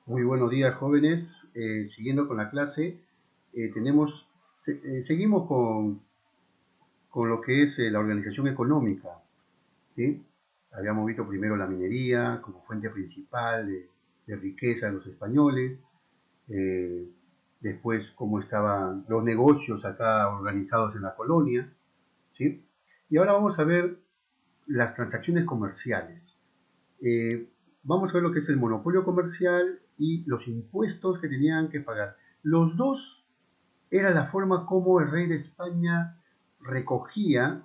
Muy buenos días, jóvenes. Siguiendo con la clase, seguimos con lo que es la organización económica, ¿sí? Habíamos visto primero la minería como fuente principal de riqueza de los españoles, eh, después cómo estaban los negocios acá organizados en la colonia, ¿sí? Y ahora vamos a ver las transacciones comerciales. Eh, Vamos a ver lo que es el monopolio comercial y los impuestos que tenían que pagar. Los dos era la forma como el rey de España recogía,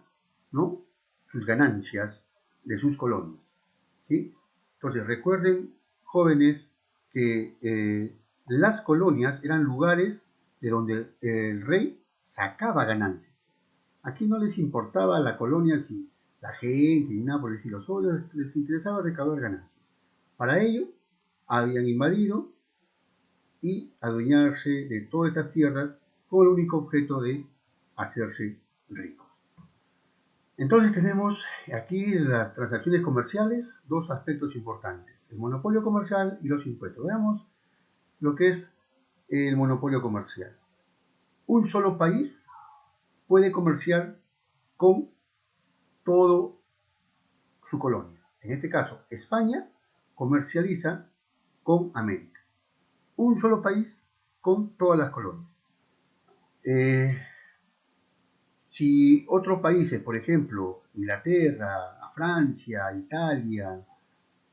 ¿no?, sus ganancias de sus colonias, ¿sí? Entonces recuerden, jóvenes, que las colonias eran lugares de donde el rey sacaba ganancias. Aquí no les importaba a la colonia si la gente ni nada por el estilo, solo les interesaba recaudar ganancias. Para ello, habían invadido y adueñarse de todas estas tierras con el único objeto de hacerse ricos. Entonces tenemos aquí las transacciones comerciales, dos aspectos importantes, el monopolio comercial y los impuestos. Veamos lo que es el monopolio comercial. Un solo país puede comerciar con todo su colonia. En este caso, España comercializa con América. Un solo país con todas las colonias. Eh, si otros países, por ejemplo, Inglaterra, Francia, Italia,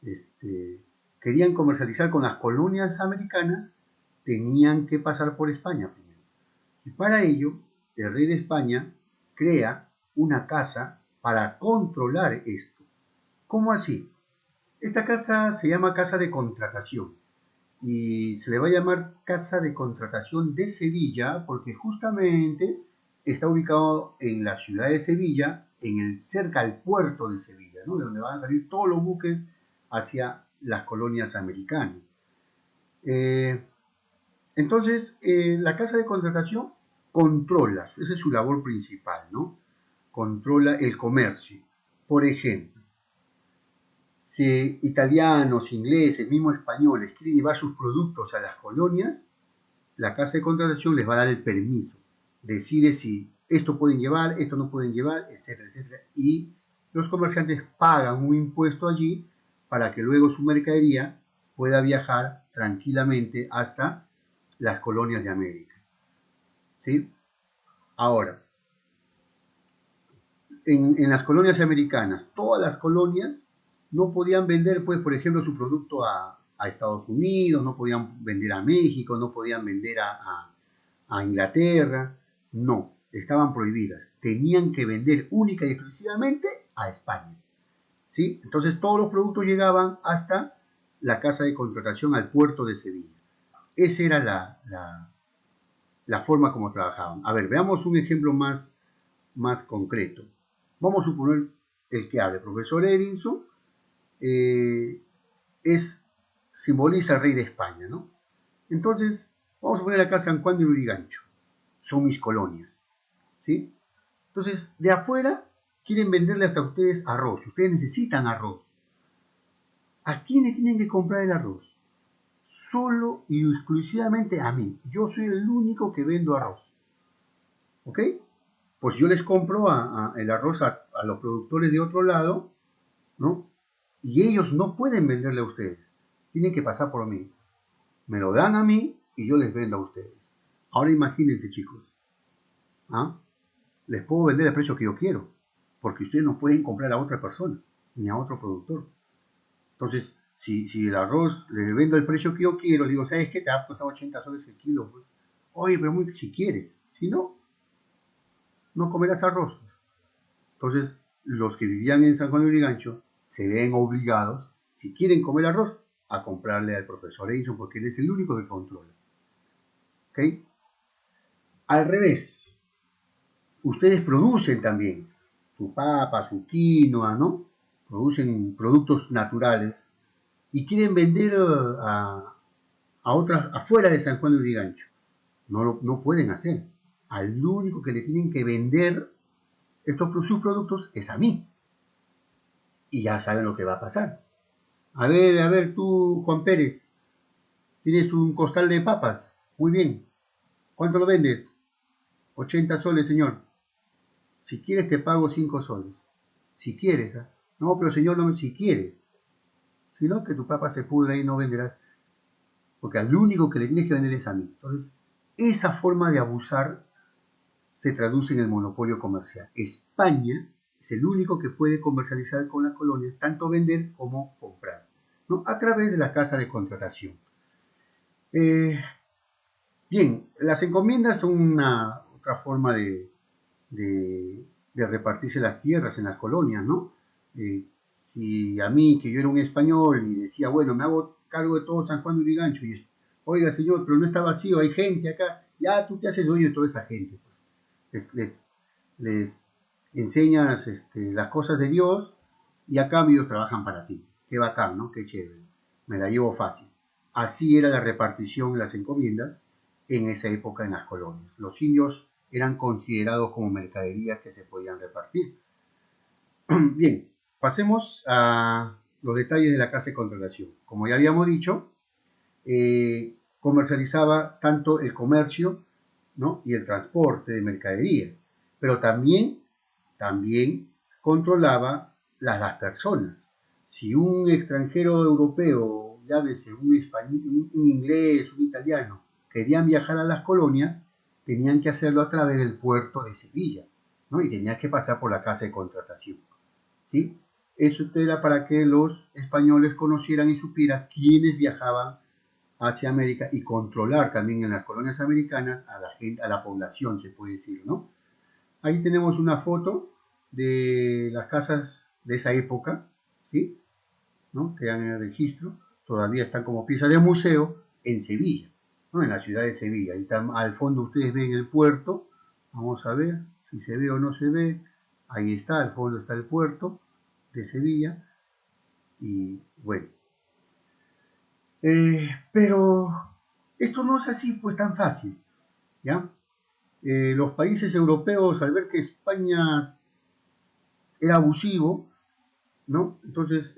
este, querían comercializar con las colonias americanas, tenían que pasar por España primero. Y para ello, el rey de España crea una casa para controlar esto. ¿Cómo así? Esta casa se llama Casa de Contratación y se le va a llamar Casa de Contratación de Sevilla porque justamente está ubicado en la ciudad de Sevilla, cerca al puerto de Sevilla, ¿no?, de donde van a salir todos los buques hacia las colonias americanas. Eh, la Casa de Contratación controla, esa es su labor principal, ¿no? Controla el comercio. Por ejemplo, si italianos, ingleses, mismo españoles quieren llevar sus productos a las colonias, la casa de contratación les va a dar el permiso. Decide si esto pueden llevar, esto no pueden llevar, etcétera, etcétera. Y los comerciantes pagan un impuesto allí para que luego su mercadería pueda viajar tranquilamente hasta las colonias de América, ¿sí? Ahora, en las colonias americanas, todas las colonias no podían vender, pues, por ejemplo, su producto a Estados Unidos, no podían vender a México, no podían vender a Inglaterra, no, estaban prohibidas. Tenían que vender única y exclusivamente a España, ¿sí? Entonces todos los productos llegaban hasta la casa de contratación al puerto de Sevilla. Esa era la forma como trabajaban. A ver, veamos un ejemplo más concreto. Vamos a suponer el que habla, el profesor Edinson, eh, simboliza al rey de España, ¿no? Entonces, vamos a poner acá San Juan de Lurigancho. Son mis colonias, ¿sí? Entonces, de afuera quieren venderles a ustedes arroz. Ustedes necesitan arroz. ¿A quiénes tienen que comprar el arroz? Solo y exclusivamente a mí. Yo soy el único que vendo arroz. ¿Ok? Pues yo les compro el arroz a los productores de otro lado, ¿no? Y ellos no pueden venderle a ustedes. Tienen que pasar por mí. Me lo dan a mí y yo les vendo a ustedes. Ahora imagínense, chicos. ¿Ah? Les puedo vender el precio que yo quiero, porque ustedes no pueden comprar a otra persona, ni a otro productor. Entonces, si el arroz le vendo el precio que yo quiero, le digo, ¿sabes qué? Te va a costar 80 soles el kilo. Pues. Oye, pero muy, si quieres. Si no, no comerás arroz. Entonces, los que vivían en San Juan de Urigancho se ven obligados, si quieren comer arroz, a comprarle al profesor Edison, porque él es el único que controla. ¿Ok? Al revés, ustedes producen también su papa, su quinoa, ¿no? Producen productos naturales y quieren vender a otras afuera de San Juan de Urigancho. No pueden hacer. Al único que le tienen que vender sus productos es a mí. Y ya saben lo que va a pasar. A ver tú, Juan Pérez, Tienes un costal de papas. Muy bien. ¿Cuánto lo vendes? 80 soles, señor. Si quieres te pago 5 soles. Si quieres, ¿ah? No, pero señor, no, si quieres. Si no, que tu papa se pudra y no venderás. Porque al único que le tienes que vender es a mí. Entonces, esa forma de abusar se traduce en el monopolio comercial. España es el único que puede comercializar con las colonias, tanto vender como comprar, ¿no? A través de la casa de contratación. Eh, Bien, las encomiendas son una otra forma de repartirse las tierras en las colonias, ¿no? Eh, si a mí, que yo era un español y decía, bueno, me hago cargo de todo San Juan de Urigancho, y oiga señor, pero no está vacío, hay gente acá, ya tú te haces dueño de toda esa gente, pues. Les enseñas las cosas de Dios y a cambio trabajan para ti. Qué bacán, ¿no? Qué chévere. Me la llevo fácil. Así era la repartición de las encomiendas en esa época en las colonias. Los indios eran considerados como mercaderías que se podían repartir. Bien, pasemos a los detalles de la casa de contratación. Como ya habíamos dicho, comercializaba tanto el comercio, ¿no? Y el transporte de mercaderías, pero también controlaba las personas. Si un extranjero europeo, llámese un español, un inglés, un italiano, querían viajar a las colonias, tenían que hacerlo a través del puerto de Sevilla, ¿no? Y tenían que pasar por la casa de contratación, ¿sí? Eso era para que los españoles conocieran y supieran quiénes viajaban hacia América y controlar también en las colonias americanas a la gente, a la población, se puede decir, ¿no? Ahí tenemos una foto de las casas de esa época, ¿sí? ¿No? Que dan el registro, todavía están como piezas de museo en Sevilla, ¿no? En la ciudad de Sevilla. Ahí está, al fondo ustedes ven el puerto, vamos a ver si se ve o no se ve, ahí está, al fondo está el puerto de Sevilla, y bueno, pero esto no es así pues tan fácil, ¿ya? Los países europeos, al ver que España era abusivo, ¿no? Entonces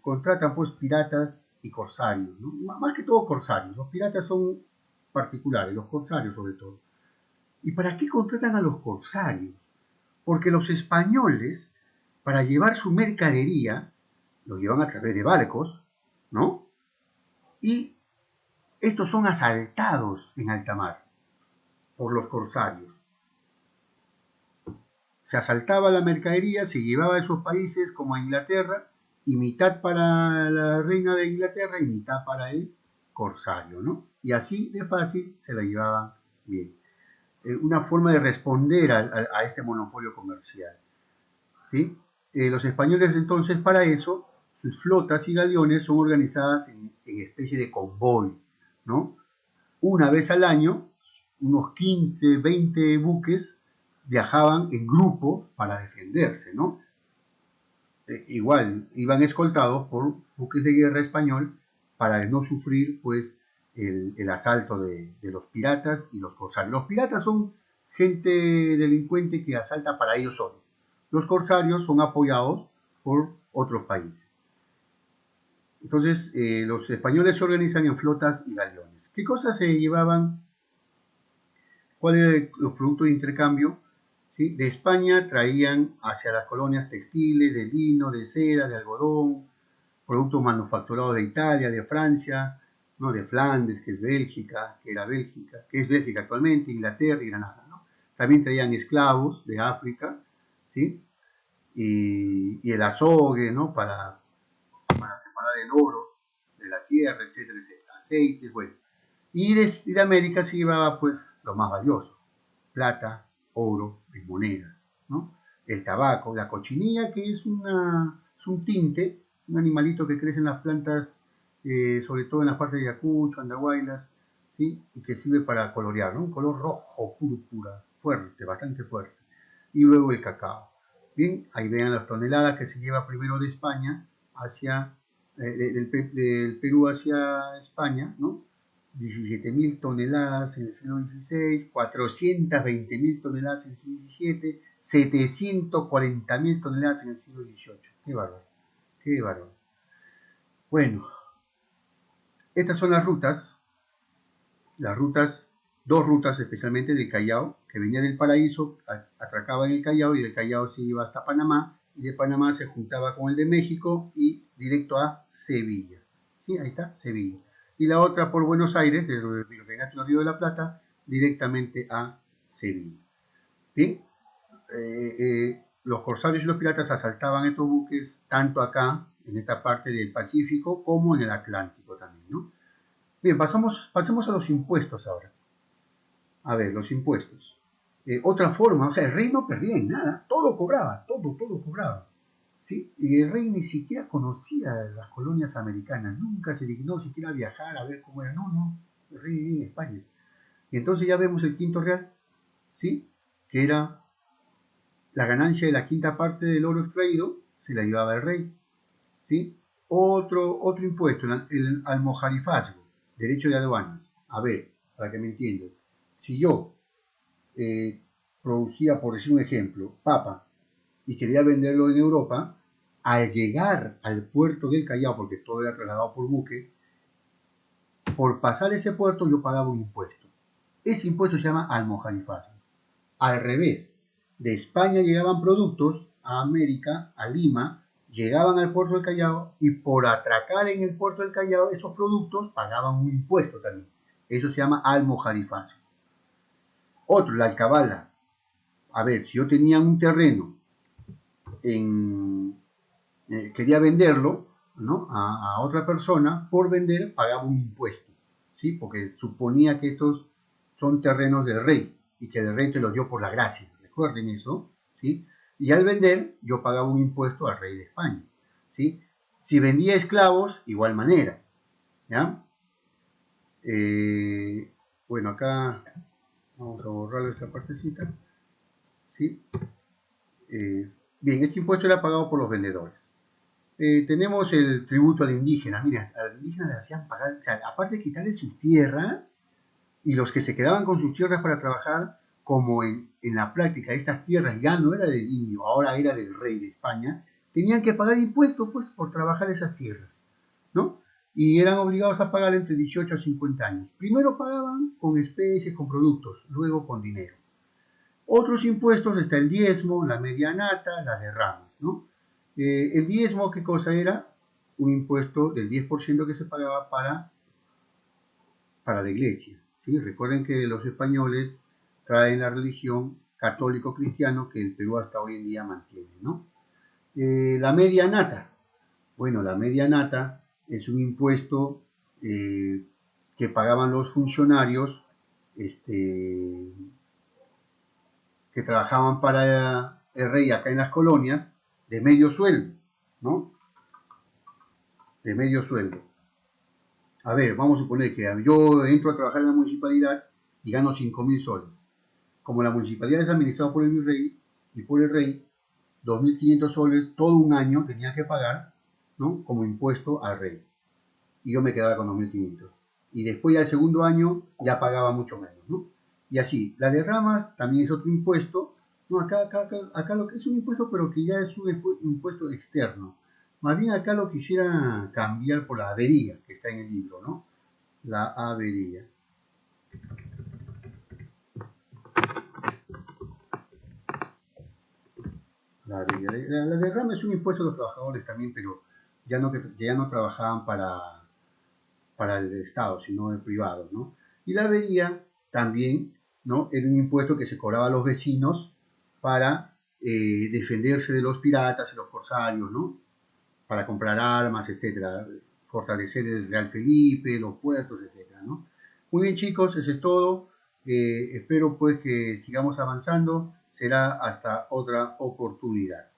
contratan pues piratas y corsarios, ¿no? Más que todo corsarios. Los piratas son particulares, los corsarios sobre todo. ¿Y para qué contratan a los corsarios? Porque los españoles, para llevar su mercadería, lo llevan a través de barcos, ¿no? Y estos son asaltados en alta mar por los corsarios. Se asaltaba la mercadería, se llevaba a esos países como a Inglaterra, y mitad para la reina de Inglaterra y mitad para el corsario, ¿no? Y así de fácil se la llevaban bien. Una forma de responder a este monopolio comercial, ¿sí? Los españoles entonces para eso, sus flotas y galeones son organizadas en especie de convoy, ¿no? Una vez al año, unos 15, 20 buques viajaban en grupo para defenderse, ¿no? Igual, iban escoltados por buques de guerra español para no sufrir, pues, el asalto de los piratas y los corsarios. Los piratas son gente delincuente que asalta para ellos solos. Los corsarios son apoyados por otros países. Entonces, los españoles se organizan en flotas y galeones. ¿Qué cosas se llevaban? ¿Cuáles eran los productos de intercambio? ¿Sí? De España traían hacia las colonias textiles, de lino, de seda, de algodón, productos manufacturados de Italia, de Francia, ¿no? De Flandes, que es Bélgica, que es Bélgica actualmente, Inglaterra y Granada, ¿no? También traían esclavos de África, ¿sí? Y el azogue, ¿no? Para separar el oro de la tierra, etcétera, etcétera. Aceites, bueno. Y de América se llevaba, pues, lo más valioso: plata, oro y monedas, ¿no? El tabaco, la cochinilla, que es un tinte, un animalito que crece en las plantas, sobre todo en las partes de Ayacucho, Andahuaylas, ¿sí? Y que sirve para colorear, ¿no? Un color rojo, púrpura, fuerte, bastante fuerte. Y luego el cacao. Bien, ahí vean las toneladas que se lleva primero de España hacia, del Perú hacia España, ¿no? 17.000 toneladas en el siglo XVI, 420.000 toneladas en el siglo XVII, 740.000 toneladas en el siglo XVIII. Qué bárbaro, qué bárbaro. Bueno, estas son las rutas las rutas, dos rutas especialmente del Callao, que venía del Paraíso, atracaba en el Callao y del Callao se iba hasta Panamá, y de Panamá se juntaba con el de México y directo a Sevilla. ¿Sí? Ahí está, Sevilla. Y la otra por Buenos Aires, desde el Río de la Plata, directamente a Sevilla. Bien, los corsarios y los piratas asaltaban estos buques tanto acá, en esta parte del Pacífico, como en el Atlántico también, ¿no? Bien, pasemos a los impuestos ahora. A ver, los impuestos. Otra forma, o sea, el rey no perdía en nada, todo cobraba, todo cobraba. ¿Sí? Y el rey ni siquiera conocía las colonias americanas, nunca se dignó siquiera a viajar a ver cómo era, no, el rey vivía en España. Y entonces ya vemos el quinto real, ¿sí? Que era la ganancia de la quinta parte del oro extraído, se la llevaba el rey, ¿sí? Otro impuesto, el almojarifazgo, derecho de aduanas. A ver, para que me entiendan, si yo producía, por decir un ejemplo, papa y quería venderlo en Europa, al llegar al puerto del Callao, porque todo era trasladado por buque, por pasar ese puerto yo pagaba un impuesto. Ese impuesto se llama almojarifazgo. Al revés, de España llegaban productos a América, a Lima, llegaban al puerto del Callao y por atracar en el puerto del Callao esos productos pagaban un impuesto también. Eso se llama almojarifazgo. Otro, la alcabala. A ver, si yo tenía un terreno quería venderlo, ¿no? a otra persona, por vender pagaba un impuesto, ¿sí? Porque suponía que estos son terrenos del rey y que el rey te los dio por la gracia, recuerden eso, ¿sí? Y al vender yo pagaba un impuesto al rey de España, ¿sí? Si vendía esclavos, igual manera, ¿ya? Bueno, acá vamos a borrar esta partecita, ¿sí? Bien, este impuesto era pagado por los vendedores. Tenemos el tributo al indígena. Mira, al indígena le hacían pagar, o sea, aparte de quitarle sus tierras, y los que se quedaban con sus tierras para trabajar, como en la práctica estas tierras ya no era del indio, ahora era del rey de España, tenían que pagar impuestos pues por trabajar esas tierras, ¿no? Y eran obligados a pagar entre 18 a 50 años. Primero pagaban con especies, con productos, luego con dinero. Otros impuestos está el diezmo, la medianata, las derramas, ¿no? El diezmo, ¿qué cosa era? Un impuesto del 10% que se pagaba para la iglesia, ¿sí? Recuerden que los españoles traen la religión católico-cristiano que el Perú hasta hoy en día mantiene, ¿no? La medianata. Bueno, la medianata es un impuesto que pagaban los funcionarios que trabajaban para el rey acá en las colonias de medio sueldo, ¿no? De medio sueldo. A ver, vamos a suponer que yo entro a trabajar en la municipalidad y gano 5.000 soles. Como la municipalidad es administrada por el virrey y por el rey, 2.500 soles todo un año tenía que pagar, ¿no? Como impuesto al rey. Y yo me quedaba con 2.500. Y después ya el segundo año ya pagaba mucho menos, ¿no? Y así, la de ramas también es otro impuesto. No, acá lo que es un impuesto, pero que ya es un impuesto externo. Más bien acá lo quisiera cambiar por la avería, que está en el libro, ¿no? La avería. La derrama es un impuesto a los trabajadores también, pero ya no trabajaban para el Estado, sino el privado, ¿no? Y la avería también, ¿no? Era un impuesto que se cobraba a los vecinos para defenderse de los piratas y los corsarios, ¿no? Para comprar armas, etcétera, fortalecer el Real Felipe, los puertos, etcétera, ¿no? Muy bien, chicos, eso es todo. Espero pues que sigamos avanzando. Será hasta otra oportunidad.